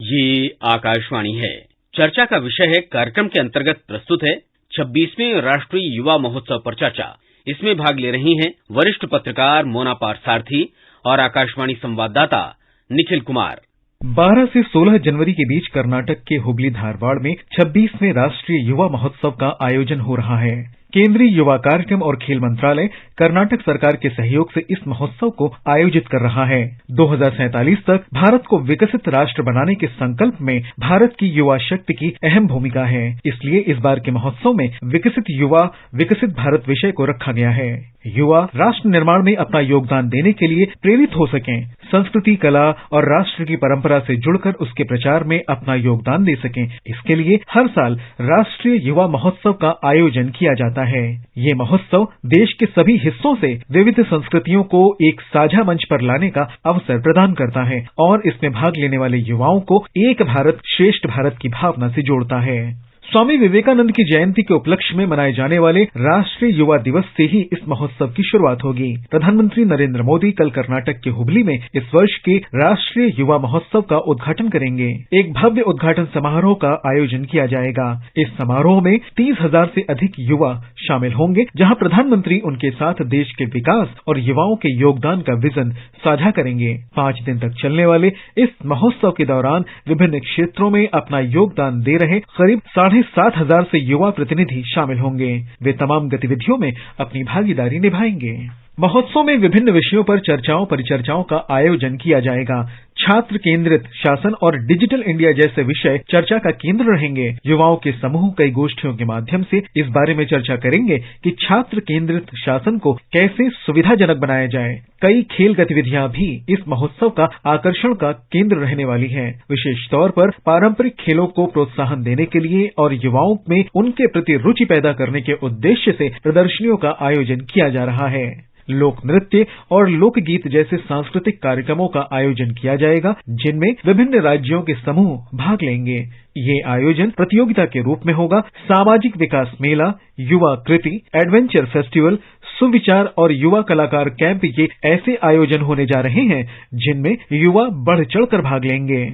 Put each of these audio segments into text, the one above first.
ये आकाशवाणी है। चर्चा का विषय है, कार्यक्रम के अंतर्गत प्रस्तुत है 26वें राष्ट्रीय युवा महोत्सव पर चर्चा। इसमें भाग ले रही हैं वरिष्ठ पत्रकार मोना पारसारथी और आकाशवाणी संवाददाता निखिल कुमार। 12 से 16 जनवरी के बीच कर्नाटक के हुबली धारवाड़ में 26वें राष्ट्रीय युवा महोत्सव का आयोजन हो रहा है। केंद्रीय युवा कार्यक्रम और खेल मंत्रालय कर्नाटक सरकार के सहयोग से इस महोत्सव को आयोजित कर रहा है। 2047 तक भारत को विकसित राष्ट्र बनाने के संकल्प में भारत की युवा शक्ति की अहम भूमिका है। इसलिए इस बार के महोत्सव में विकसित युवा विकसित भारत विषय को रखा गया है। युवा राष्ट्र निर्माण में अपना योगदान देने के लिए प्रेरित हो सकें, संस्कृति, कला और राष्ट्र की परंपरा से जुड़कर उसके प्रचार में अपना योगदान दे सकें। इसके लिए हर साल राष्ट्रीय युवा महोत्सव का आयोजन किया जाता है। ये महोत्सव देश के सभी हिस्सों से विविध संस्कृतियों को एक साझा मंच पर लाने का अवसर प्रदान करता है और इसमें भाग लेने वाले युवाओं को एक भारत श्रेष्ठ भारत की भावना से जोड़ता है। स्वामी विवेकानंद की जयंती के उपलक्ष्य में मनाए जाने वाले राष्ट्रीय युवा दिवस से ही इस महोत्सव की शुरुआत होगी। प्रधानमंत्री नरेंद्र मोदी कल कर्नाटक के हुबली में इस वर्ष के राष्ट्रीय युवा महोत्सव का उद्घाटन करेंगे। एक भव्य उद्घाटन समारोह का आयोजन किया जाएगा। इस समारोह में 30,000 से अधिक युवा शामिल होंगे, जहां प्रधानमंत्री उनके साथ देश के विकास और युवाओं के योगदान का विजन साझा करेंगे। 5 दिन तक चलने वाले इस महोत्सव के दौरान विभिन्न क्षेत्रों में अपना योगदान दे रहे करीब 7,500 से युवा प्रतिनिधि शामिल होंगे। वे तमाम गतिविधियों में अपनी भागीदारी निभाएंगे। महोत्सव में विभिन्न विषयों पर चर्चाओं परिचर्चाओं का आयोजन किया जाएगा। छात्र केंद्रित शासन और डिजिटल इंडिया जैसे विषय चर्चा का केंद्र रहेंगे। युवाओं के समूह कई गोष्ठियों के माध्यम से इस बारे में चर्चा करेंगे कि छात्र केंद्रित शासन को कैसे सुविधाजनक बनाया जाए। कई खेल गतिविधियां भी इस महोत्सव का आकर्षण का केंद्र रहने वाली हैं। विशेष तौर पर पारंपरिक खेलों को प्रोत्साहन देने के लिए और युवाओं में उनके प्रति रुचि पैदा करने के उद्देश्य से प्रदर्शनियों का आयोजन किया जा रहा है। लोक नृत्य और लोकगीत जैसे सांस्कृतिक कार्यक्रमों का आयोजन किया जाएगा, जिनमें विभिन्न राज्यों के समूह भाग लेंगे। ये आयोजन प्रतियोगिता के रूप में होगा। सामाजिक विकास मेला, युवा कृति, एडवेंचर फेस्टिवल, सुविचार और युवा कलाकार कैंप ये ऐसे आयोजन होने जा रहे हैं जिनमें युवा बढ़ चढ़कर भाग लेंगे।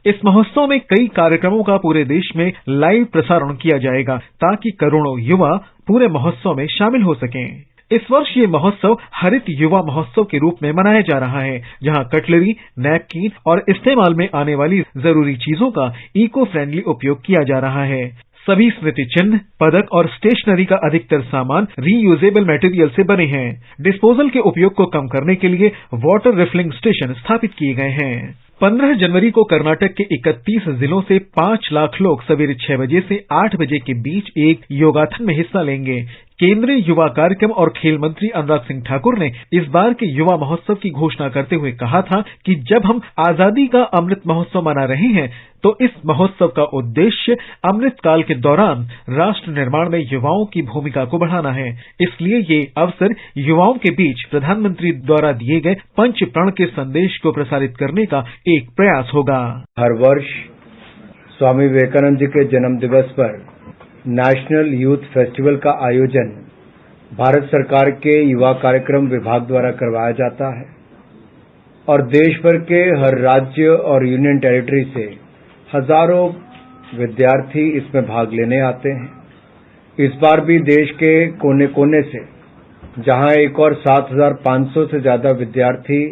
इस महोत्सव में कई कार्यक्रमों का पूरे देश में लाइव प्रसारण किया जाएगा ताकि करोड़ों युवा पूरे महोत्सव में शामिल हो सकें। इस वर्ष ये महोत्सव हरित युवा महोत्सव के रूप में मनाया जा रहा है, जहां कटलरी, नैपकिन और इस्तेमाल में आने वाली जरूरी चीजों का इको फ्रेंडली उपयोग किया जा रहा है। सभी स्मृति चिन्ह, पदक और स्टेशनरी का अधिकतर सामान रीयूजेबल मटेरियल से बने हैं। डिस्पोजल के उपयोग को कम करने के लिए वाटर रिफिलिंग स्टेशन स्थापित किए गए हैं। 15 जनवरी को कर्नाटक के 31 जिलों से 5 लाख लोग सवेरे 6 बजे से 8 बजे के बीच एक योगाथन में हिस्सा लेंगे। केंद्रीय युवा कार्यक्रम और खेल मंत्री अनुराग सिंह ठाकुर ने इस बार के युवा महोत्सव की घोषणा करते हुए कहा था कि जब हम आजादी का अमृत महोत्सव मना रहे हैं तो इस महोत्सव का उद्देश्य अमृत काल के दौरान राष्ट्र निर्माण में युवाओं की भूमिका को बढ़ाना है। इसलिए ये अवसर युवाओं के बीच प्रधानमंत्री द्वारा दिए गए पंच प्रण के संदेश को प्रसारित करने का एक प्रयास होगा। हर वर्ष स्वामी विवेकानंद जी के जन्म दिवस पर नेशनल यूथ फेस्टिवल का आयोजन भारत सरकार के युवा कार्यक्रम विभाग द्वारा करवाया जाता है और देश भर के हर राज्य और यूनियन टेरिटरी से हजारों विद्यार्थी इसमें भाग लेने आते हैं। इस बार भी देश के कोने कोने से जहां एक और 7,500 से ज्यादा विद्यार्थी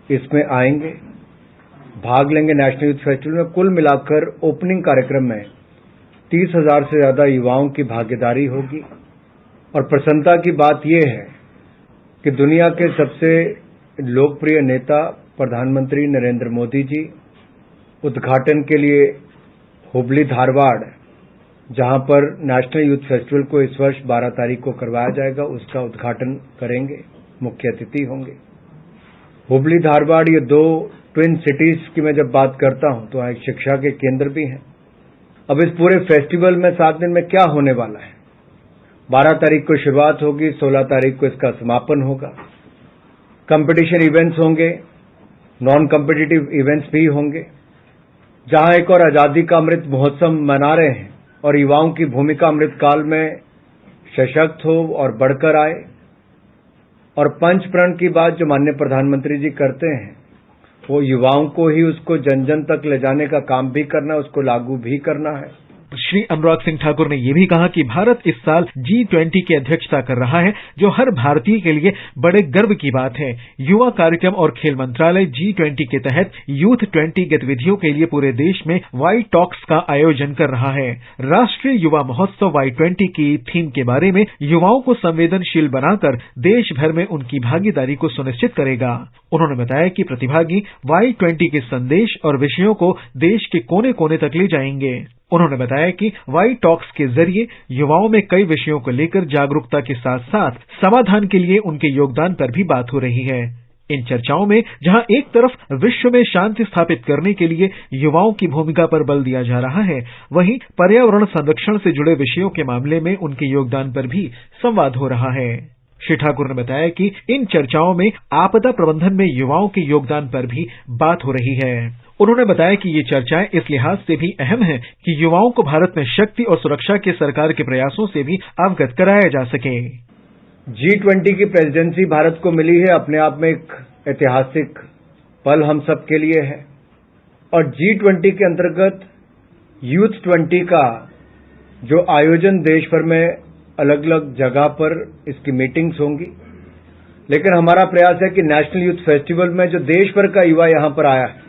इसमें आएंगे, भाग लेंगे नेशनल यूथ फेस्टिवल में। कुल मिलाकर ओपनिंग कार्यक्रम में 30,000 से ज्यादा युवाओं की भागीदारी होगी और प्रसन्नता की बात यह है कि दुनिया के सबसे लोकप्रिय नेता प्रधानमंत्री नरेंद्र मोदी जी उद्घाटन के लिए हुबली धारवाड़, जहां पर नेशनल यूथ फेस्टिवल को इस वर्ष 12 तारीख को करवाया जाएगा, उसका उद्घाटन करेंगे, मुख्य अतिथि होंगे। हुबली धारवाड़ ये 2 ट्विन सिटीज की मैं जब बात करता हूं तो एक शिक्षा के केंद्र भी हैं। अब इस पूरे फेस्टिवल में 7 दिन में क्या होने वाला है? 12 तारीख को शुरुआत होगी, 16 तारीख को इसका समापन होगा। कंपटीशन इवेंट्स होंगे, नॉन कॉम्पिटिटिव इवेंट्स भी होंगे, जहां एक और आजादी का अमृत महोत्सव मना रहे हैं और युवाओं की भूमिका अमृत काल में सशक्त हो और बढ़कर आए। और पंच प्रण की बात जो माननीय प्रधानमंत्री जी करते हैं वो युवाओं को ही उसको जन जन तक ले जाने का काम भी करना है, उसको लागू भी करना है। श्री अनुराग सिंह ठाकुर ने यह भी कहा कि भारत इस साल G20 की अध्यक्षता कर रहा है, जो हर भारतीय के लिए बड़े गर्व की बात है। युवा कार्यक्रम और खेल मंत्रालय G20 के तहत यूथ 20 गतिविधियों के लिए पूरे देश में वाई टॉक्स का आयोजन कर रहा है। राष्ट्रीय युवा महोत्सव Y20 की थीम के बारे में युवाओं को संवेदनशील बनाकर देश भर में उनकी भागीदारी को सुनिश्चित करेगा। उन्होंने बताया कि प्रतिभागी Y20 के संदेश और विषयों को देश के कोने कोने तक ले जाएंगे। उन्होंने बताया कि वाई टॉक्स के जरिए युवाओं में कई विषयों को लेकर जागरूकता के साथ साथ समाधान के लिए उनके योगदान पर भी बात हो रही है। इन चर्चाओं में जहां एक तरफ विश्व में शांति स्थापित करने के लिए युवाओं की भूमिका पर बल दिया जा रहा है, वहीं पर्यावरण संरक्षण से जुड़े विषयों के मामले में उनके योगदान पर भी संवाद हो रहा है। श्री ठाकुर ने बताया कि इन चर्चाओं में आपदा प्रबंधन में युवाओं के योगदान पर भी बात हो रही है। उन्होंने बताया कि ये चर्चाएं इस लिहाज से भी अहम है कि युवाओं को भारत में शक्ति और सुरक्षा के सरकार के प्रयासों से भी अवगत कराया जा सके। G20 की प्रेसिडेंसी भारत को मिली है, अपने आप में एक ऐतिहासिक पल हम सब के लिए है। और G20 के अंतर्गत यूथ 20 का जो आयोजन देश भर में अलग अलग जगह पर इसकी मीटिंग्स होंगी, लेकिन हमारा प्रयास है कि नेशनल यूथ फेस्टिवल में जो देश भर का युवा यहां पर आया है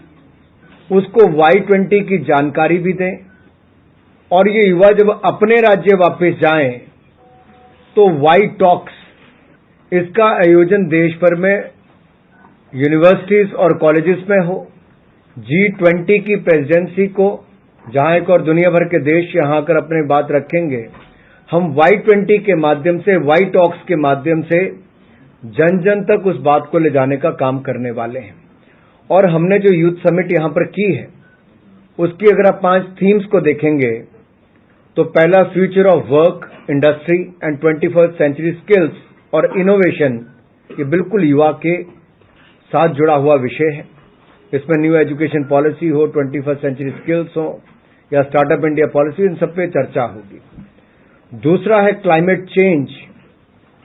उसको Y20 की जानकारी भी दें, और ये युवा जब अपने राज्य वापस जाएं तो वाई टॉक्स इसका आयोजन देश भर में यूनिवर्सिटीज और कॉलेजेस में हो। G20 की प्रेसिडेंसी को जहां एक और दुनिया भर के देश यहां आकर अपनी बात रखेंगे, हम Y20 के माध्यम से, वाई टॉक्स के माध्यम से जन जन तक उस बात को ले जाने का काम करने वाले हैं। और हमने जो यूथ समिट यहां पर की है उसकी अगर आप 5 थीम्स को देखेंगे तो पहला future of work, industry and 21st century skills और इनोवेशन, ये बिल्कुल युवा के साथ जुड़ा हुआ विषय है। इसमें न्यू एजुकेशन पॉलिसी हो, 21st सेंचुरी स्किल्स हो या स्टार्टअप इंडिया पॉलिसी, इन सब पे चर्चा होगी। दूसरा है climate change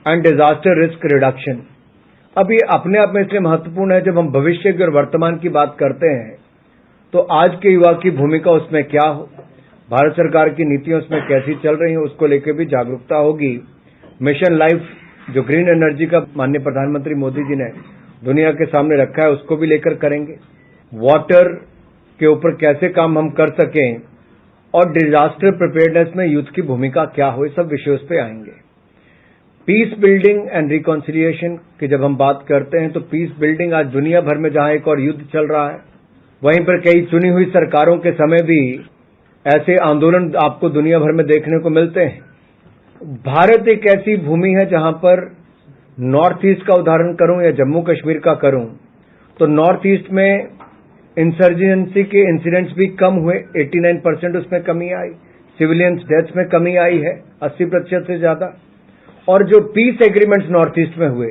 and disaster risk reduction. अब ये अपने आप में इसलिए महत्वपूर्ण है, जब हम भविष्य की और वर्तमान की बात करते हैं तो आज के युवा की भूमिका उसमें क्या हो, भारत सरकार की नीतियां उसमें कैसी चल रही हैं, उसको लेकर भी जागरूकता होगी। मिशन लाइफ जो ग्रीन एनर्जी का माननीय प्रधानमंत्री मोदी जी ने दुनिया के सामने रखा है, उसको भी लेकर करेंगे। वाटर के ऊपर कैसे काम हम कर सकें और डिजास्टर प्रिपेयर्डनेस में यूथ की भूमिका क्या हो, ये सब विषयों पे आएंगे। पीस बिल्डिंग एंड रिकॉन्सिलिएशन की जब हम बात करते हैं तो पीस बिल्डिंग आज दुनिया भर में जहां एक और युद्ध चल रहा है, वहीं पर कई चुनी हुई सरकारों के समय भी ऐसे आंदोलन आपको दुनिया भर में देखने को मिलते हैं। भारत एक ऐसी भूमि है जहां पर नॉर्थ ईस्ट का उदाहरण करूं या जम्मू कश्मीर का करूं तो नॉर्थ ईस्ट में इंसर्जेंसी के इंसिडेंट्स भी कम हुए, 89% उसमें कमी आई। सिविलियंस डेथ्स में कमी आई है 80% से ज्यादा। और जो पीस एग्रीमेंट्स नॉर्थ ईस्ट में हुए,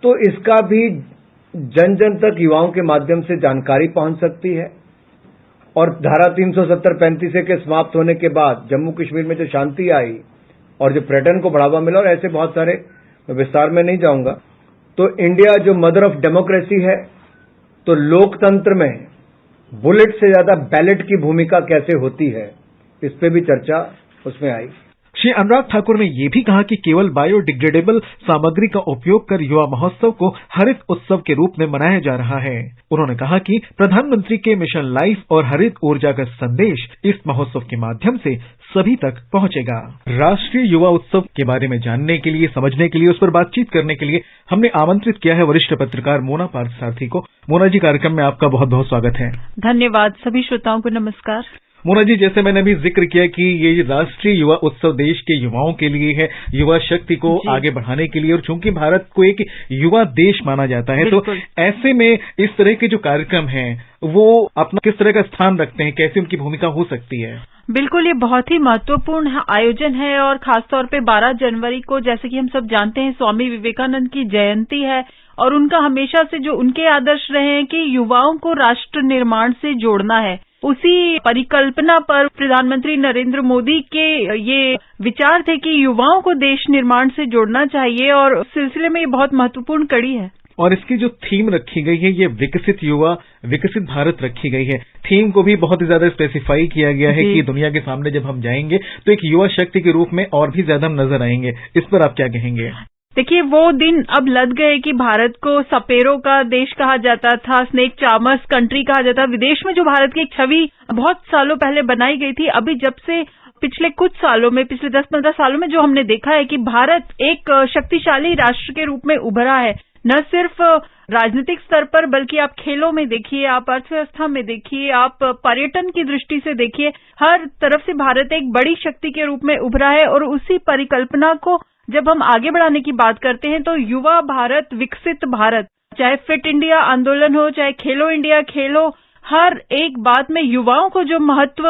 तो इसका भी जन जन तक युवाओं के माध्यम से जानकारी पहुंच सकती है। और धारा 370-35 के समाप्त होने के बाद जम्मू कश्मीर में जो शांति आई और जो पर्यटन को बढ़ावा मिला, और ऐसे बहुत सारे, विस्तार में नहीं जाऊंगा। तो इंडिया जो मदर ऑफ डेमोक्रेसी है, तो लोकतंत्र में बुलेट से ज्यादा बैलेट की भूमिका कैसे होती है, इस पे भी चर्चा उसमें आई। श्री अनुराग ठाकुर ने यह भी कहा कि केवल बायोडिग्रेडेबल सामग्री का उपयोग कर युवा महोत्सव को हरित उत्सव के रूप में मनाया जा रहा है। उन्होंने कहा कि प्रधानमंत्री के मिशन लाइफ और हरित ऊर्जा का संदेश इस महोत्सव के माध्यम से सभी तक पहुंचेगा। राष्ट्रीय युवा उत्सव के बारे में जानने के लिए, समझने के लिए, उस पर बातचीत करने के लिए हमने आमंत्रित किया है वरिष्ठ पत्रकार मोना पार्थसारथी को। मोना जी, कार्यक्रम में आपका बहुत बहुत स्वागत है। धन्यवाद। सभी श्रोताओं को नमस्कार। मोना जी, जैसे मैंने अभी जिक्र किया कि ये राष्ट्रीय युवा उत्सव देश के युवाओं के लिए है, युवा शक्ति को आगे बढ़ाने के लिए, और चूंकि भारत को एक युवा देश माना जाता है, तो ऐसे में इस तरह के जो कार्यक्रम हैं वो अपना किस तरह का स्थान रखते हैं, कैसे उनकी भूमिका हो सकती है? बिल्कुल, ये बहुत ही महत्वपूर्ण आयोजन है और खासतौर पे 12 जनवरी को, जैसे कि हम सब जानते हैं, स्वामी विवेकानंद की जयंती है और उनका हमेशा से जो उनके आदर्श रहे हैं कि युवाओं को राष्ट्र निर्माण से जोड़ना है, उसी परिकल्पना पर प्रधानमंत्री नरेंद्र मोदी के ये विचार थे कि युवाओं को देश निर्माण से जोड़ना चाहिए, और उस सिलसिले में ये बहुत महत्वपूर्ण कड़ी है। और इसकी जो थीम रखी गई है ये विकसित युवा विकसित भारत रखी गई है। थीम को भी बहुत ही ज्यादा स्पेसिफाई किया गया है कि दुनिया के सामने जब हम जाएंगे तो एक युवा शक्ति के रूप में और भी ज्यादा हम नजर आएंगे। इस पर आप क्या कहेंगे? देखिए, वो दिन अब लद गए कि भारत को सपेरों का देश कहा जाता था, स्नेक चार्मर्स कंट्री कहा जाता। विदेश में जो भारत की एक छवि बहुत सालों पहले बनाई गई थी, अभी जब से पिछले कुछ सालों में, पिछले 10-15 सालों में जो हमने देखा है कि भारत एक शक्तिशाली राष्ट्र के रूप में उभरा है, न सिर्फ राजनीतिक स्तर पर बल्कि आप खेलों में देखिए, आप अर्थव्यवस्था में देखिए, आप पर्यटन की दृष्टि से देखिए, हर तरफ से भारत एक बड़ी शक्ति के रूप में उभरा है। और उसी परिकल्पना को जब हम आगे बढ़ाने की बात करते हैं तो युवा भारत विकसित भारत, चाहे फिट इंडिया आंदोलन हो, चाहे खेलो इंडिया खेलो, हर एक बात में युवाओं को जो महत्व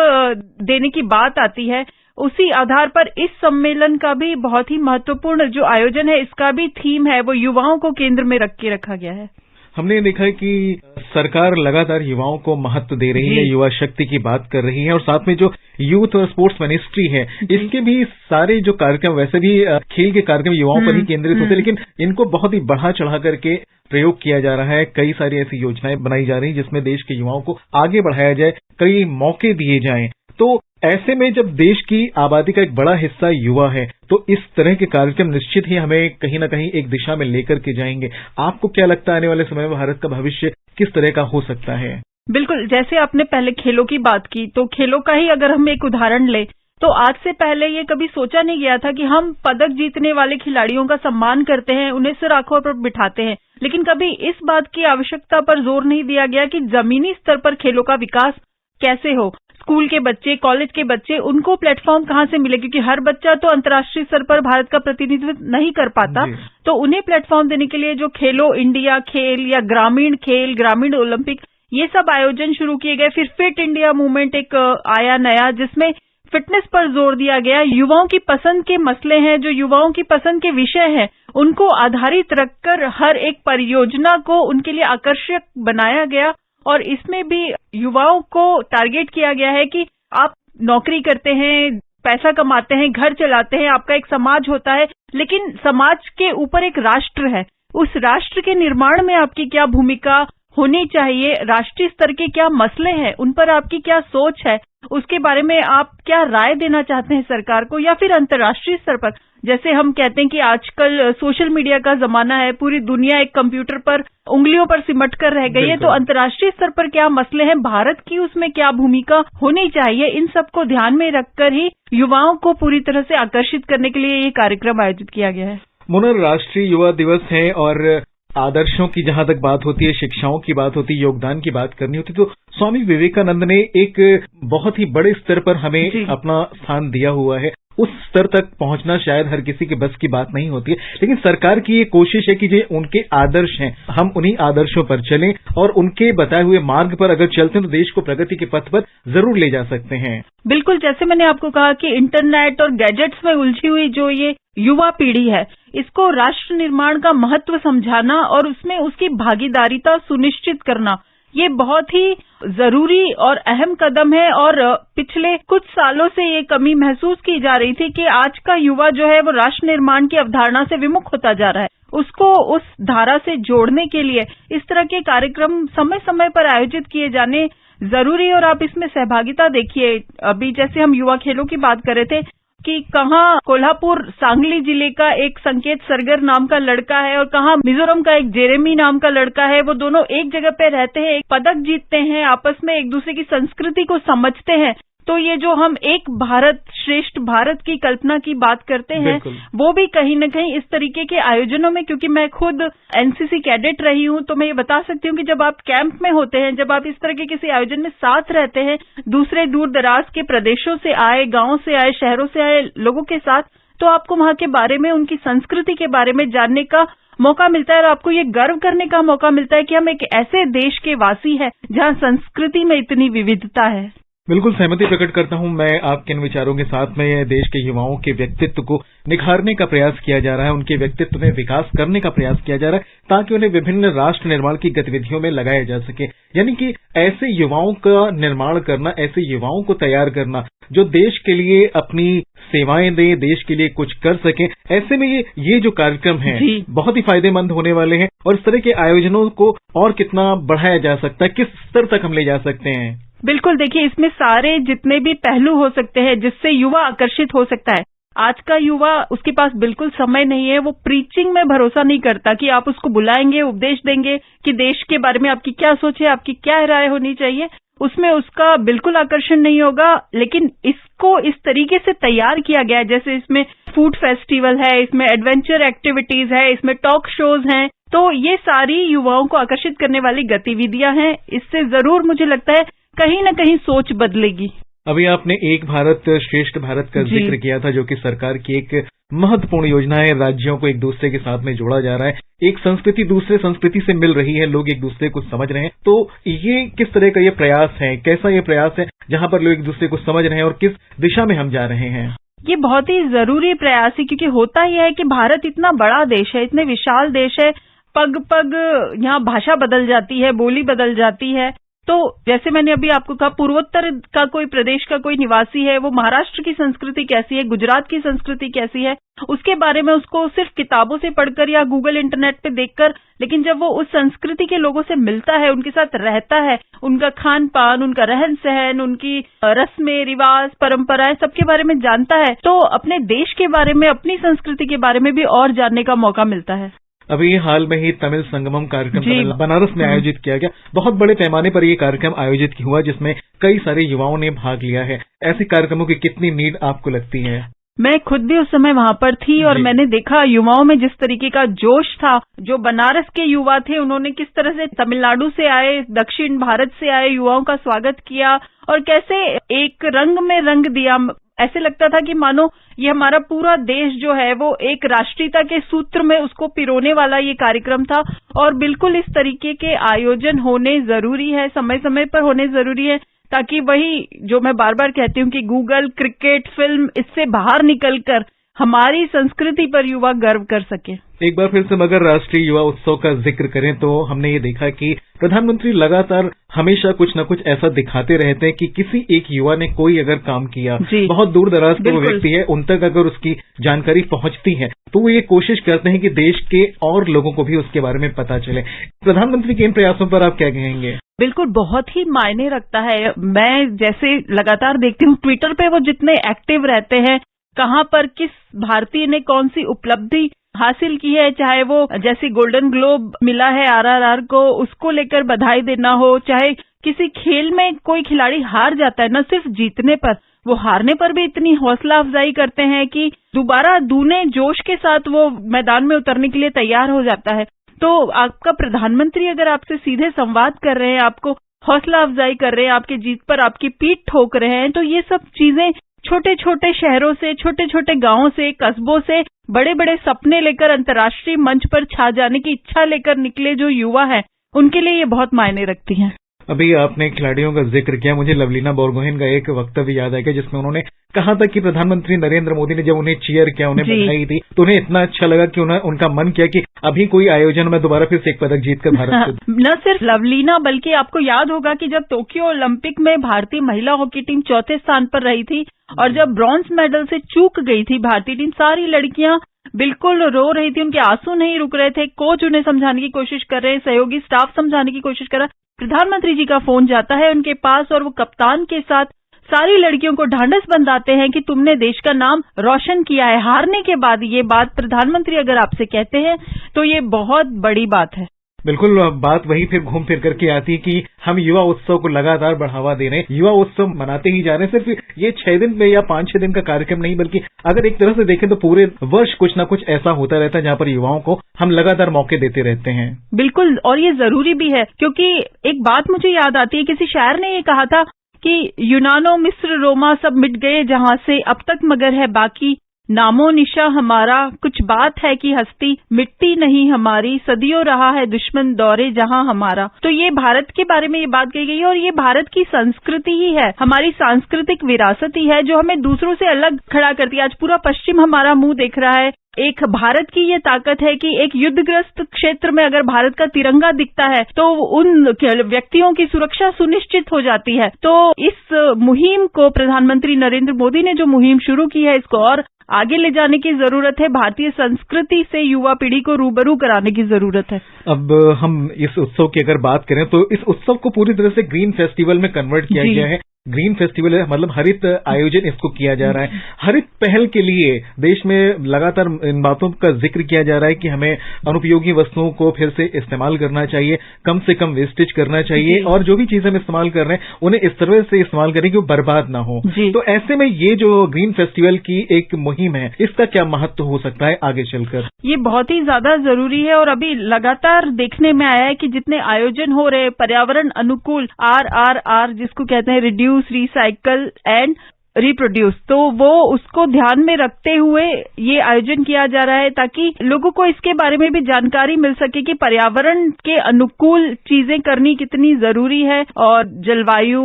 देने की बात आती है, उसी आधार पर इस सम्मेलन का भी बहुत ही महत्वपूर्ण जो आयोजन है, इसका भी थीम है वो युवाओं को केंद्र में रख के रखा गया है। हमने देखा है कि सरकार लगातार युवाओं को महत्व दे रही है, युवा शक्ति की बात कर रही है और साथ में जो यूथ और स्पोर्ट्स मिनिस्ट्री है, इसके भी सारे जो कार्यक्रम, वैसे भी खेल के कार्यक्रम युवाओं पर ही केंद्रित होते हैं, लेकिन इनको बहुत ही बढ़ा चढ़ा करके प्रयोग किया जा रहा है। कई सारी ऐसी योजनाएं बनाई जा रही हैं जिसमें देश के युवाओं को आगे बढ़ाया जाए, कई मौके दिए जाएं। तो ऐसे में जब देश की आबादी का एक बड़ा हिस्सा युवा है तो इस तरह के कार्यक्रम निश्चित ही हमें कहीं ना कहीं एक दिशा में लेकर के जाएंगे। आपको क्या लगता है आने वाले समय में भारत का भविष्य किस तरह का हो सकता है? बिल्कुल, जैसे आपने पहले खेलों की बात की, तो खेलों का ही अगर हम एक उदाहरण लें तो आज से पहले ये कभी सोचा नहीं गया था कि हम पदक जीतने वाले खिलाड़ियों का सम्मान करते हैं, उन्हें सिर आंखों पर बिठाते हैं, लेकिन कभी इस बात की आवश्यकता पर जोर नहीं दिया गया कि जमीनी स्तर पर खेलों का विकास कैसे हो। स्कूल के बच्चे, कॉलेज के बच्चे, उनको प्लेटफॉर्म कहाँ से मिले, क्योंकि हर बच्चा तो अंतर्राष्ट्रीय स्तर पर भारत का प्रतिनिधित्व नहीं कर पाता, तो उन्हें प्लेटफॉर्म देने के लिए जो खेलो इंडिया खेल या ग्रामीण खेल, ग्रामीण ओलंपिक, ये सब आयोजन शुरू किए गए। फिर फिट इंडिया मूवमेंट एक आया नया, जिसमें फिटनेस पर जोर दिया गया। युवाओं की पसंद के मसले हैं, जो युवाओं की पसंद के विषय हैं, उनको आधारित रखकर हर एक परियोजना को उनके लिए आकर्षक बनाया गया। और इसमें भी युवाओं को टारगेट किया गया है कि आप नौकरी करते हैं, पैसा कमाते हैं, घर चलाते हैं, आपका एक समाज होता है, लेकिन समाज के ऊपर एक राष्ट्र है। उस राष्ट्र के निर्माण में आपकी क्या भूमिका होनी चाहिए, राष्ट्रीय स्तर के क्या मसले हैं, उन पर आपकी क्या सोच है, उसके बारे में आप क्या राय देना चाहते हैं सरकार को, या फिर अंतर्राष्ट्रीय स्तर पर, जैसे हम कहते हैं कि आजकल सोशल मीडिया का जमाना है, पूरी दुनिया एक कंप्यूटर पर उंगलियों पर सिमट कर रह गई है, तो अंतर्राष्ट्रीय स्तर पर क्या मसले हैं, भारत की उसमें क्या भूमिका होनी चाहिए, इन सबको ध्यान में रखकर ही युवाओं को पूरी तरह से आकर्षित करने के लिए ये कार्यक्रम आयोजित किया गया है। मोना, राष्ट्रीय युवा दिवस है और आदर्शों की जहां तक बात होती है, शिक्षाओं की बात होती है, योगदान की बात करनी होती, तो स्वामी विवेकानंद ने एक बहुत ही बड़े स्तर पर हमें अपना स्थान दिया हुआ है। उस स्तर तक पहुंचना शायद हर किसी के बस की बात नहीं होती है, लेकिन सरकार की ये कोशिश है कि जो उनके आदर्श हैं, हम उन्हीं आदर्शों पर चलें और उनके बताए हुए मार्ग पर अगर चलते हैं तो देश को प्रगति के पथ पर जरूर ले जा सकते हैं। बिल्कुल, जैसे मैंने आपको कहा कि इंटरनेट और गैजेट्स में उलझी हुई जो ये युवा पीढ़ी है, इसको राष्ट्र निर्माण का महत्व समझाना और उसमें उसकी भागीदारिता सुनिश्चित करना, ये बहुत ही जरूरी और अहम कदम है। और पिछले कुछ सालों से ये कमी महसूस की जा रही थी कि आज का युवा जो है वो राष्ट्र निर्माण की अवधारणा से विमुख होता जा रहा है। उसको उस धारा से जोड़ने के लिए इस तरह के कार्यक्रम समय समय पर आयोजित किए जाने जरूरी है। और आप इसमें सहभागिता देखिए, अभी जैसे हम युवा खेलों की बात कर रहे थे कि कहाँ कोल्हापुर सांगली जिले का एक संकेत सरगर नाम का लड़का है और कहाँ मिजोरम का एक जेरेमी नाम का लड़का है, वो दोनों एक जगह पे रहते हैं, एक पदक जीतते हैं, आपस में एक दूसरे की संस्कृति को समझते हैं। तो ये जो हम एक भारत श्रेष्ठ भारत की कल्पना की बात करते हैं, वो भी कहीं न कहीं इस तरीके के आयोजनों में, क्योंकि मैं खुद एनसीसी कैडेट रही हूं, तो मैं ये बता सकती हूँ कि जब आप कैंप में होते हैं, जब आप इस तरह के किसी आयोजन में साथ रहते हैं, दूसरे दूर दराज के प्रदेशों से आए, गांव से आए, शहरों से आए लोगों के साथ, तो आपको वहां के बारे में, उनकी संस्कृति के बारे में जानने का मौका मिलता है और आपको ये गर्व करने का मौका मिलता है कि हम एक ऐसे देश के वासी हैं जहां संस्कृति में इतनी विविधता है। बिल्कुल सहमति प्रकट करता हूं मैं आपके इन विचारों के साथ में। देश के युवाओं के व्यक्तित्व को निखारने का प्रयास किया जा रहा है, उनके व्यक्तित्व में विकास करने का प्रयास किया जा रहा है ताकि उन्हें विभिन्न राष्ट्र निर्माण की गतिविधियों में लगाया जा सके। यानी कि ऐसे युवाओं का निर्माण करना, ऐसे युवाओं को तैयार करना जो देश के लिए अपनी सेवाएं दें, देश के लिए कुछ कर सकें। ऐसे में ये जो कार्यक्रम है बहुत ही फायदेमंद होने वाले हैं और इस तरह के आयोजनों को और कितना बढ़ाया जा सकता है, किस स्तर तक हम ले जा सकते हैं? बिल्कुल, देखिए इसमें सारे जितने भी पहलू हो सकते हैं जिससे युवा आकर्षित हो सकता है। आज का युवा, उसके पास बिल्कुल समय नहीं है, वो प्रीचिंग में भरोसा नहीं करता कि आप उसको बुलाएंगे, उपदेश देंगे कि देश के बारे में आपकी क्या सोच है, आपकी क्या राय होनी चाहिए, उसमें उसका बिल्कुल आकर्षण नहीं होगा। लेकिन इसको इस तरीके से तैयार किया गया है, जैसे इसमें फूड फेस्टिवल है, इसमें एडवेंचर एक्टिविटीज है, इसमें टॉक शोज हैं, तो ये सारी युवाओं को आकर्षित करने वाली गतिविधियां हैं। इससे जरूर मुझे लगता है कहीं ना कहीं सोच बदलेगी। अभी आपने एक भारत श्रेष्ठ भारत का जिक्र किया था, जो कि सरकार की एक महत्वपूर्ण योजना है। राज्यों को एक दूसरे के साथ में जोड़ा जा रहा है, एक संस्कृति दूसरे संस्कृति से मिल रही है, लोग एक दूसरे को समझ रहे हैं। तो ये किस तरह का ये प्रयास है, कैसा ये प्रयास है जहां पर लोग एक दूसरे को समझ रहे हैं और किस दिशा में हम जा रहे हैं? ये बहुत ही जरूरी प्रयास है, क्योंकि होता यह है कि भारत इतना बड़ा देश है, इतने विशाल देश है, पग पग यहाँ भाषा बदल जाती है, बोली बदल जाती है। तो जैसे मैंने अभी आपको कहा, पूर्वोत्तर का कोई प्रदेश का कोई निवासी है, वो महाराष्ट्र की संस्कृति कैसी है, गुजरात की संस्कृति कैसी है, उसके बारे में उसको सिर्फ किताबों से पढ़कर या गूगल इंटरनेट पे देखकर, लेकिन जब वो उस संस्कृति के लोगों से मिलता है, उनके साथ रहता है, उनका खान पान, उनका रहन सहन, उनकी रस्में रिवाज, परंपराएं, सबके बारे में जानता है, तो अपने देश के बारे में, अपनी संस्कृति के बारे में भी और जानने का मौका मिलता है। अभी हाल में ही तमिल संगमम कार्यक्रम बनारस में आयोजित किया गया। बहुत बड़े पैमाने पर ये कार्यक्रम आयोजित हुआ, जिसमें कई सारे युवाओं ने भाग लिया है। ऐसे कार्यक्रमों की कितनी नीड आपको लगती है? मैं खुद भी उस समय वहां पर थी और मैंने देखा युवाओं में जिस तरीके का जोश था। जो बनारस के युवा थे, उन्होंने किस तरह से तमिलनाडु से आए, दक्षिण भारत से आए युवाओं का स्वागत किया और कैसे एक रंग में रंग दिया। ऐसे लगता था कि मानो ये हमारा पूरा देश जो है वो एक राष्ट्रीयता के सूत्र में उसको पिरोने वाला ये कार्यक्रम था। और बिल्कुल इस तरीके के आयोजन होने जरूरी है, समय समय पर होने जरूरी है, ताकि वही जो मैं बार बार कहती हूँ कि गूगल, क्रिकेट, फिल्म, इससे बाहर निकलकर हमारी संस्कृति पर युवा गर्व कर सके। एक बार फिर से मगर राष्ट्रीय युवा उत्सव का जिक्र करें तो हमने ये देखा कि प्रधानमंत्री लगातार हमेशा कुछ न कुछ ऐसा दिखाते रहते हैं कि किसी एक युवा ने कोई अगर काम किया, बहुत दूर दराज का वो व्यक्ति है, उन तक अगर उसकी जानकारी पहुंचती है तो वो ये कोशिश करते हैं कि देश के और लोगों को भी उसके बारे में पता चले। प्रधानमंत्री के इन प्रयासों पर आप क्या कहेंगे? बिल्कुल, बहुत ही मायने रखता है। मैं जैसे लगातार देखती हूँ ट्विटर पे वो जितने एक्टिव रहते हैं, कहाँ पर किस भारतीय ने कौन सी उपलब्धि हासिल की है, चाहे वो जैसे गोल्डन ग्लोब मिला है आरआरआर को, उसको लेकर बधाई देना हो, चाहे किसी खेल में कोई खिलाड़ी हार जाता है, न सिर्फ जीतने पर, वो हारने पर भी इतनी हौसला अफजाई करते हैं कि दोबारा दूने जोश के साथ वो मैदान में उतरने के लिए तैयार हो जाता है। तो आपका प्रधानमंत्री अगर आपसे सीधे संवाद कर रहे हैं, आपको हौसला अफजाई कर रहे हैं, आपकी जीत पर आपकी पीठ ठोक रहे हैं, तो ये सब चीजें छोटे छोटे शहरों से, छोटे छोटे गांवों से, कस्बों से बड़े बड़े सपने लेकर अंतर्राष्ट्रीय मंच पर छा जाने की इच्छा लेकर निकले जो युवा हैं, उनके लिए ये बहुत मायने रखती हैं। अभी आपने खिलाड़ियों का जिक्र किया, मुझे लवलीना बोरगोहेन का एक वक्तव्य याद आएगा जिसमें उन्होंने कहा था कि प्रधानमंत्री नरेंद्र मोदी ने जब उन्हें चीयर किया, उन्हें बधाई दी, तो उन्हें इतना अच्छा लगा कि उनका मन किया कि अभी कोई आयोजन में दोबारा फिर से एक पदक जीतकर भारत को। न सिर्फ लवलीना, बल्कि आपको याद होगा कि जब टोक्यो ओलंपिक में भारतीय महिला हॉकी टीम चौथे स्थान पर रही थी और जब ब्रॉन्ज मेडल से चूक गई थी भारतीय टीम, सारी लड़कियां बिल्कुल रो रही थी, उनके आंसू नहीं रुक रहे थे, कोच उन्हें समझाने की कोशिश कर रहे हैं, सहयोगी स्टाफ समझाने की कोशिश कर रहा है। प्रधानमंत्री जी का फोन जाता है उनके पास और वो कप्तान के साथ सारी लड़कियों को ढांढस बंधाते हैं कि तुमने देश का नाम रोशन किया है। हारने के बाद ये बात प्रधानमंत्री अगर आपसे कहते हैं तो ये बहुत बड़ी बात है। बिल्कुल, बात वही फिर घूम फिर करके आती है कि हम युवा उत्सव को लगातार बढ़ावा दे रहे हैं, युवा उत्सव मनाते ही जा रहे हैं। सिर्फ ये 6 दिन में या 5-6 दिन का कार्यक्रम नहीं, बल्कि अगर एक तरह से देखें तो पूरे वर्ष कुछ ना कुछ ऐसा होता रहता है जहाँ पर युवाओं को हम लगातार मौके देते रहते हैं। बिल्कुल, और ये जरूरी भी है, क्योंकि एक बात मुझे याद आती है, किसी शायर ने ये कहा था कि यूनानो मिस्र रोमा सब मिट गए जहाँ से, अब तक मगर है बाकी नामो निशा हमारा, कुछ बात है कि हस्ती मिट्टी नहीं हमारी, सदियों रहा है दुश्मन दौरे जहां हमारा। तो ये भारत के बारे में ये बात कही गई है और ये भारत की संस्कृति ही है, हमारी सांस्कृतिक विरासत ही है जो हमें दूसरों से अलग खड़ा करती है। आज पूरा पश्चिम हमारा मुंह देख रहा है। एक भारत की ये ताकत है कि एक युद्धग्रस्त क्षेत्र में अगर भारत का तिरंगा दिखता है तो उन व्यक्तियों की सुरक्षा सुनिश्चित हो जाती है। तो इस मुहिम को प्रधानमंत्री नरेंद्र मोदी ने जो मुहिम शुरू की है, इसको और आगे ले जाने की जरूरत है। भारतीय संस्कृति से युवा पीढ़ी को रूबरू कराने की जरूरत है। अब हम इस उत्सव की अगर बात करें तो इस उत्सव को पूरी तरह से ग्रीन फेस्टिवल में कन्वर्ट किया गया है। ग्रीन फेस्टिवल है, मतलब हरित आयोजन इसको किया जा रहा है। हरित पहल के लिए देश में लगातार इन बातों का जिक्र किया जा रहा है कि हमें अनुपयोगी वस्तुओं को फिर से इस्तेमाल करना चाहिए, कम से कम वेस्टेज करना चाहिए और जो भी चीजें हम इस्तेमाल कर रहे हैं उन्हें इस तरह से इस्तेमाल करें कि वो बर्बाद ना हो। तो ऐसे में ये जो ग्रीन फेस्टिवल की एक मुहिम है, इसका क्या महत्व हो सकता है आगे चलकर? ये बहुत ही ज्यादा जरूरी है और अभी लगातार देखने में आया है कि जितने आयोजन हो रहे पर्यावरण अनुकूल RRR जिसको कहते हैं रिड्यूस, रिसाइकल एंड रिप्रोड्यूस, तो वो उसको ध्यान में रखते हुए ये आयोजन किया जा रहा है ताकि लोगों को इसके बारे में भी जानकारी मिल सके कि पर्यावरण के अनुकूल चीजें करनी कितनी जरूरी है। और जलवायु,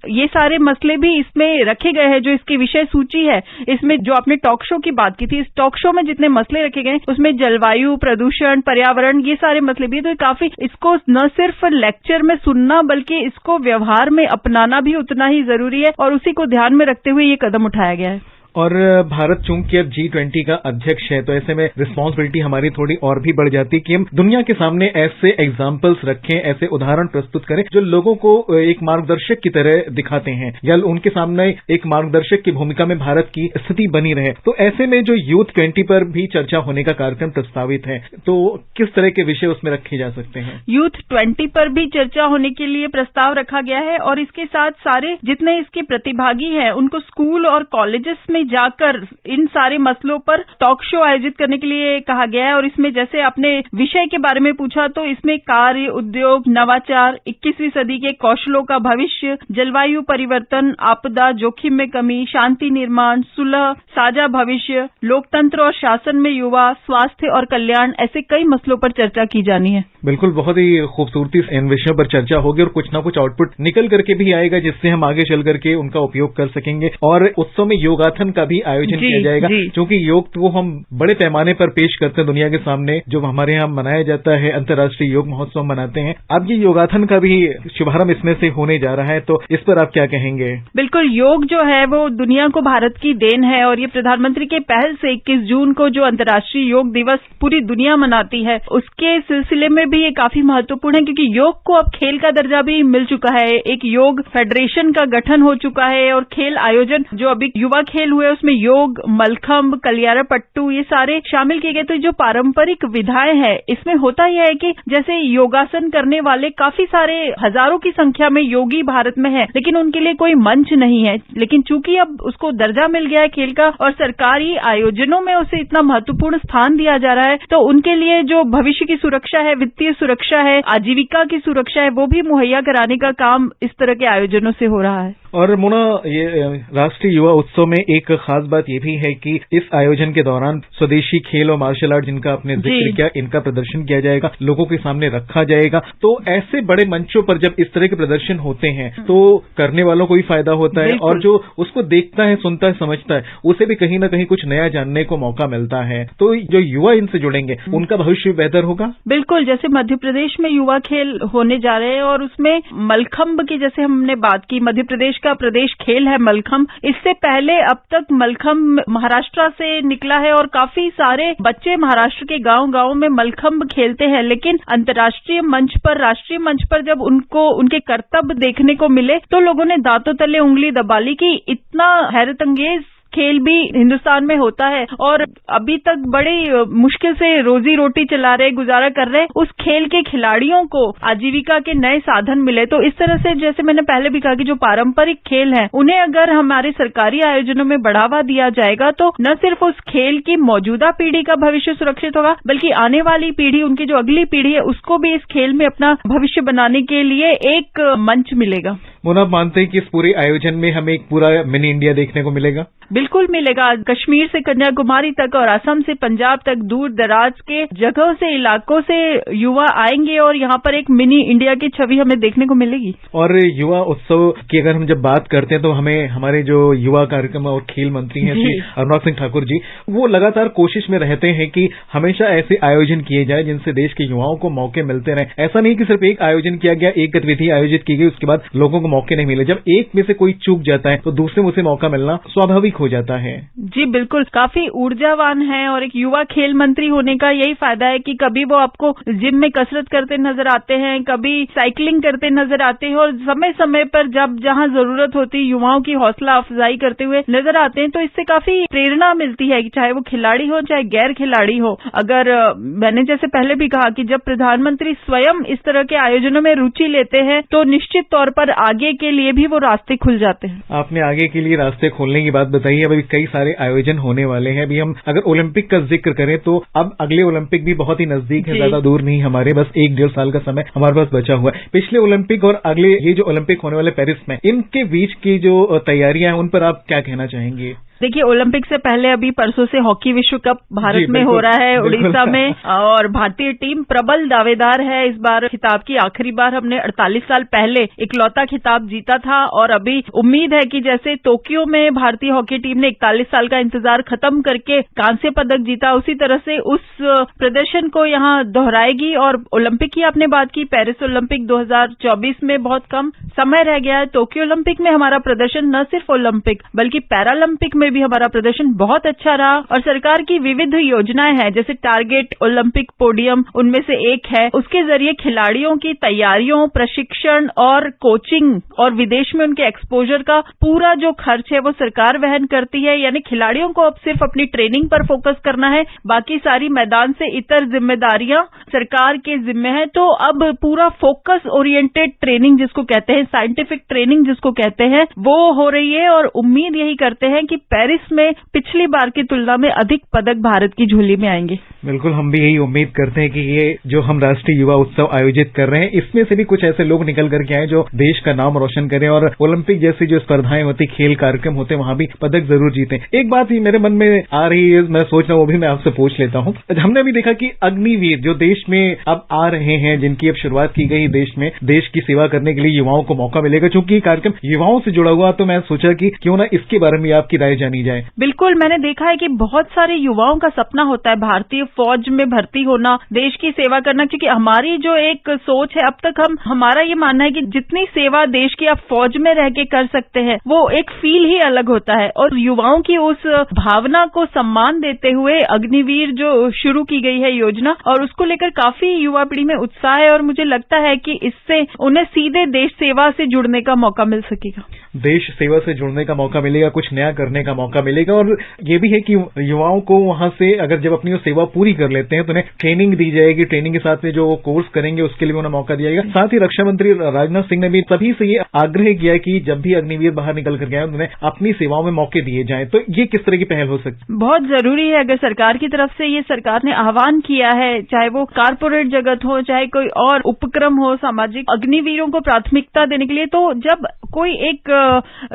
ये सारे मसले भी इसमें रखे गए हैं। जो इसकी विषय सूची है, इसमें जो आपने टॉक शो की बात की थी, इस टॉक शो में जितने मसले रखे गए उसमें जलवायु, प्रदूषण, पर्यावरण, ये सारे मसले भी। तो काफी इसको न सिर्फ लेक्चर में सुनना बल्कि इसको व्यवहार में अपनाना भी उतना ही जरूरी है और उसी को ध्यान में रखते हुए ये कदम उठाया गया है। और भारत चूंकि अब G20 का अध्यक्ष है तो ऐसे में रिस्पांसिबिलिटी हमारी थोड़ी और भी बढ़ जाती है कि हम दुनिया के सामने ऐसे एग्जाम्पल्स रखें, ऐसे उदाहरण प्रस्तुत करें जो लोगों को एक मार्गदर्शक की तरह दिखाते हैं या उनके सामने एक मार्गदर्शक की भूमिका में भारत की स्थिति बनी रहे। तो ऐसे में जो यूथ 20 पर भी चर्चा होने का कार्यक्रम प्रस्तावित है, तो किस तरह के विषय उसमें रखे जा सकते हैं? यूथ 20 पर भी चर्चा होने के लिए प्रस्ताव रखा गया है और इसके साथ सारे जितने इसके प्रतिभागी हैं उनको स्कूल और कॉलेजेस में जाकर इन सारे मसलों पर टॉक शो आयोजित करने के लिए कहा गया है। और इसमें जैसे आपने विषय के बारे में पूछा तो इसमें कार्य, उद्योग, नवाचार, 21वीं सदी के कौशलों का भविष्य, जलवायु परिवर्तन, आपदा, जोखिम में कमी, शांति निर्माण, सुलह, साझा भविष्य, लोकतंत्र और शासन में युवा, स्वास्थ्य और कल्याण, ऐसे कई मसलों पर चर्चा की जानी है। बिल्कुल, बहुत ही खूबसूरती से इन विषयों पर चर्चा होगी और कुछ ना कुछ आउटपुट निकल करके भी आएगा जिससे हम आगे चल करके उनका उपयोग कर सकेंगे। और उत्सव में योगाथन का भी आयोजन किया जाएगा क्योंकि योग तो हम बड़े पैमाने पर पेश करते हैं दुनिया के सामने, जो हमारे यहाँ मनाया जाता है, अंतर्राष्ट्रीय योग महोत्सव मनाते हैं। अब ये योगाथन का भी शुभारंभ इसमें से होने जा रहा है, तो इस पर आप क्या कहेंगे? बिल्कुल, योग जो है वो दुनिया को भारत की देन है और ये प्रधानमंत्री के पहल से 21 जून को जो अंतर्राष्ट्रीय योग दिवस पूरी दुनिया मनाती है उसके सिलसिले में भी ये काफी महत्वपूर्ण है क्योंकि योग को अब खेल का दर्जा भी मिल चुका है। एक योग फेडरेशन का गठन हो चुका है और खेल आयोजन जो अभी युवा खेल हुए उसमें योग, मलखंब, कलियारापट्टू, ये सारे शामिल किए गए। तो जो पारंपरिक विधाएं हैं इसमें होता यह है कि जैसे योगासन करने वाले काफी सारे हजारों की संख्या में योगी भारत में है लेकिन उनके लिए कोई मंच नहीं है। लेकिन चूंकि अब उसको दर्जा मिल गया है खेल का और सरकारी आयोजनों में उसे इतना महत्वपूर्ण स्थान दिया जा रहा है तो उनके लिए जो भविष्य की सुरक्षा है, वित्तीय सुरक्षा है, आजीविका की सुरक्षा है, वो भी मुहैया कराने का काम इस तरह के आयोजनों से हो रहा है। और मोना, ये राष्ट्रीय युवा उत्सव में एक खास बात ये भी है कि इस आयोजन के दौरान स्वदेशी खेल और मार्शल आर्ट जिनका आपने जिक्र किया, इनका प्रदर्शन किया जाएगा, लोगों के सामने रखा जाएगा। तो ऐसे बड़े मंचों पर जब इस तरह के प्रदर्शन होते हैं तो करने वालों को भी फायदा होता है और जो उसको देखता है, सुनता है, समझता है, उसे भी कहीं ना कहीं कुछ नया जानने को मौका मिलता है। तो जो युवा इनसे जुड़ेंगे उनका भविष्य बेहतर होगा। बिल्कुल, जैसे मध्य प्रदेश में युवा खेल होने जा रहे हैं और उसमें मलखंब की जैसे हमने बात की, मध्य प्रदेश का प्रदेश खेल है मलखंब। इससे पहले अब तक मलखंब महाराष्ट्र से निकला है और काफी सारे बच्चे महाराष्ट्र के गांव-गांव में मलखंब खेलते हैं। लेकिन अंतर्राष्ट्रीय मंच पर, राष्ट्रीय मंच पर जब उनको उनके कर्तव्य देखने को मिले तो लोगों ने दांतों तले उंगली दबा ली कि इतना हैरतअंगेज खेल भी हिंदुस्तान में होता है और अभी तक बड़ी मुश्किल से रोजी रोटी चला रहे, गुजारा कर रहे, उस खेल के खिलाड़ियों को आजीविका के नए साधन मिले। तो इस तरह से जैसे मैंने पहले भी कहा कि जो पारंपरिक खेल हैं उन्हें अगर हमारे सरकारी आयोजनों में बढ़ावा दिया जाएगा तो न सिर्फ उस खेल की मौजूदा पीढ़ी का भविष्य सुरक्षित होगा बल्कि आने वाली पीढ़ी, उनकी जो अगली पीढ़ी है, उसको भी इस खेल में अपना भविष्य बनाने के लिए एक मंच मिलेगा। मोना, आप मानते हैं कि इस पूरे आयोजन में हमें एक पूरा मिनी इंडिया देखने को मिलेगा? बिल्कुल मिलेगा। कश्मीर से कन्याकुमारी तक और असम से पंजाब तक दूर दराज के जगहों से, इलाकों से युवा आएंगे और यहाँ पर एक मिनी इंडिया की छवि हमें देखने को मिलेगी। और युवा उत्सव की अगर हम जब बात करते हैं तो हमें हमारे जो युवा कार्यक्रम और खेल मंत्री हैं श्री अनुराग सिंह ठाकुर जी, वो लगातार कोशिश में रहते हैं कि हमेशा ऐसे आयोजन किए जाए जिनसे देश के युवाओं को मौके मिलते रहे। ऐसा नहीं कि सिर्फ एक आयोजन किया गया, एक गतिविधि आयोजित की गई, उसके बाद लोगों को मौके नहीं मिले। जब एक में से कोई चूक जाता है तो दूसरे में उसे मौका मिलना स्वाभाविक हो जाता है। जी बिल्कुल, काफी ऊर्जावान है और एक युवा खेल मंत्री होने का यही फायदा है कि कभी वो आपको जिम में कसरत करते नजर आते हैं, कभी साइकिलिंग करते नजर आते हैं और समय समय पर जब जहां जरूरत होती युवाओं की हौसला अफजाई करते हुए नजर आते हैं। तो इससे काफी प्रेरणा मिलती है कि चाहे वो खिलाड़ी हो चाहे गैर खिलाड़ी हो। अगर मैंने जैसे पहले भी कहा कि जब प्रधानमंत्री स्वयं इस तरह के आयोजनों में रुचि लेते हैं तो निश्चित तौर पर आगे के लिए भी वो रास्ते खुल जाते हैं। आपने आगे के लिए रास्ते खोलने की बात बताई है। अभी कई सारे आयोजन होने वाले हैं। अभी हम अगर ओलंपिक का जिक्र करें तो अब अगले ओलंपिक भी बहुत ही नजदीक है, ज्यादा दूर नहीं, हमारे बस 1-1.5 साल का समय हमारे पास बचा हुआ है। पिछले ओलंपिक और अगले ये जो ओलंपिक होने वाले पेरिस में, इनके बीच की जो तैयारियां हैं उन पर आप क्या कहना चाहेंगे? देखिए, ओलंपिक से पहले अभी परसों से हॉकी विश्व कप भारत में हो रहा है उड़ीसा में, और भारतीय टीम प्रबल दावेदार है इस बार खिताब की। आखिरी बार हमने 48 साल पहले इकलौता खिताब जीता था और अभी उम्मीद है कि जैसे टोक्यो में भारतीय हॉकी टीम ने 41 साल का इंतजार खत्म करके कांस्य पदक जीता, उसी तरह से उस प्रदर्शन को यहाँ दोहराएगी। और ओलंपिक की आपने बात की, पेरिस ओलंपिक 2024 में बहुत कम समय रह गया है। टोक्यो ओलंपिक में हमारा प्रदर्शन न सिर्फ ओलंपिक बल्कि पैरालंपिक में भी हमारा प्रदर्शन बहुत अच्छा रहा और सरकार की विविध योजनाएं हैं, जैसे टारगेट ओलंपिक पोडियम उनमें से एक है। उसके जरिए खिलाड़ियों की तैयारियों, प्रशिक्षण और कोचिंग और विदेश में उनके एक्सपोजर का पूरा जो खर्च है वो सरकार वहन करती है। यानी खिलाड़ियों को अब सिर्फ अपनी ट्रेनिंग पर फोकस करना है, बाकी सारी मैदान से इतर जिम्मेदारियां सरकार के जिम्मे है। तो अब पूरा फोकस ओरिएंटेड ट्रेनिंग जिसको कहते हैं, साइंटिफिक ट्रेनिंग जिसको कहते हैं, वो हो रही है और उम्मीद यही करते हैं कि पेरिस में पिछली बार की तुलना में अधिक पदक भारत की झोली में आएंगे। बिल्कुल, हम भी यही उम्मीद करते हैं कि ये जो हम राष्ट्रीय युवा उत्सव आयोजित कर रहे हैं, इसमें से भी कुछ ऐसे लोग निकल करके आए जो देश का नाम रोशन करें और ओलंपिक जैसी जो स्पर्धाएं होती, खेल कार्यक्रम होते, वहां भी पदक जरूर जीते। एक बात ही मेरे मन में आ रही है, मैं सोच रहा हूँ वो भी मैं आपसे पूछ लेता हूँ। हमने अभी देखा कि अग्निवीर जो देश में अब आ रहे हैं, जिनकी अब शुरुआत की गई देश में, देश की सेवा करने के लिए युवाओं को मौका मिलेगा। चूंकि ये कार्यक्रम युवाओं से जुड़ा हुआ, तो मैं सोचा कि क्यों ना इसके बारे में आपकी राय जानी जाए। बिल्कुल, मैंने देखा है कि बहुत सारे युवाओं का सपना होता है भारतीय फौज में भर्ती होना, देश की सेवा करना, क्योंकि हमारी जो एक सोच है, अब तक हमारा ये मानना है कि जितनी सेवा देश की आप फौज में रह के कर सकते हैं वो एक फील ही अलग होता है। और युवाओं की उस भावना को सम्मान देते हुए अग्निवीर जो शुरू की गई है योजना, और उसको लेकर काफी युवा पीढ़ी में उत्साह है और मुझे लगता है कि इससे उन्हें सीधे देश सेवा से जुड़ने का मौका मिल सकेगा। देश सेवा से जुड़ने का मौका मिलेगा, कुछ नया करने का मौका मिलेगा। और ये भी है कि युवाओं को वहां से अगर जब अपनी सेवा पूरी कर लेते हैं तो उन्हें ट्रेनिंग दी जाएगी, ट्रेनिंग के साथ में जो कोर्स करेंगे उसके लिए उन्हें मौका दिया जाएगा। साथ ही रक्षा मंत्री राजनाथ सिंह ने भी सभी से ये आग्रह किया कि जब भी अग्निवीर बाहर निकल कर गए उन्हें अपनी सेवाओं में मौके दिए जाएं। तो ये किस तरह की पहल हो सकती है? बहुत जरूरी है। अगर सरकार की तरफ से ये सरकार ने आह्वान किया है, चाहे वो कारपोरेट जगत हो चाहे कोई और उपक्रम हो सामाजिक, अग्निवीरों को प्राथमिकता देने के लिए, तो जब कोई एक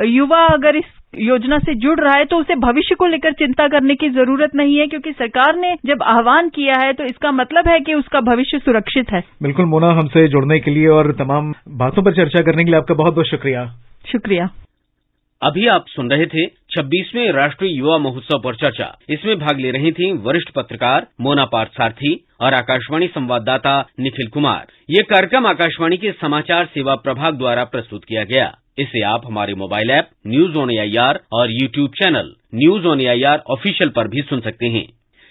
युवा अगर इस योजना से जुड़ रहा है तो उसे भविष्य को लेकर चिंता करने की जरूरत नहीं है, क्योंकि सरकार ने जब आह्वान किया है तो इसका मतलब है कि उसका भविष्य सुरक्षित है। बिल्कुल मोना, हमसे जुड़ने के लिए और तमाम बातों पर चर्चा करने के लिए आपका बहुत बहुत शुक्रिया। शुक्रिया। अभी आप सुन रहे थे 26वें राष्ट्रीय युवा महोत्सव पर चर्चा। इसमें भाग ले रही थीं वरिष्ठ पत्रकार मोना पार्थसारथी और आकाशवाणी संवाददाता निखिल कुमार। ये कार्यक्रम आकाशवाणी के समाचार सेवा प्रभाग द्वारा प्रस्तुत किया गया। इसे आप हमारे mobile app news on AIR और YouTube channel news on AIR official पर भी सुन सकते हैं।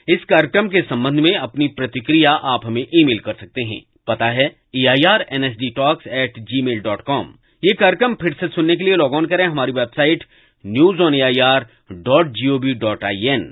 इस कार्यक्रम के संबंध में अपनी प्रतिक्रिया आप हमें ईमेल कर सकते हैं। पता है airnsdtalks@gmail.com। ये कार्यक्रम फिर से सुनने के लिए लॉग ऑन करें हमारी वेबसाइट newsonair.gov.in।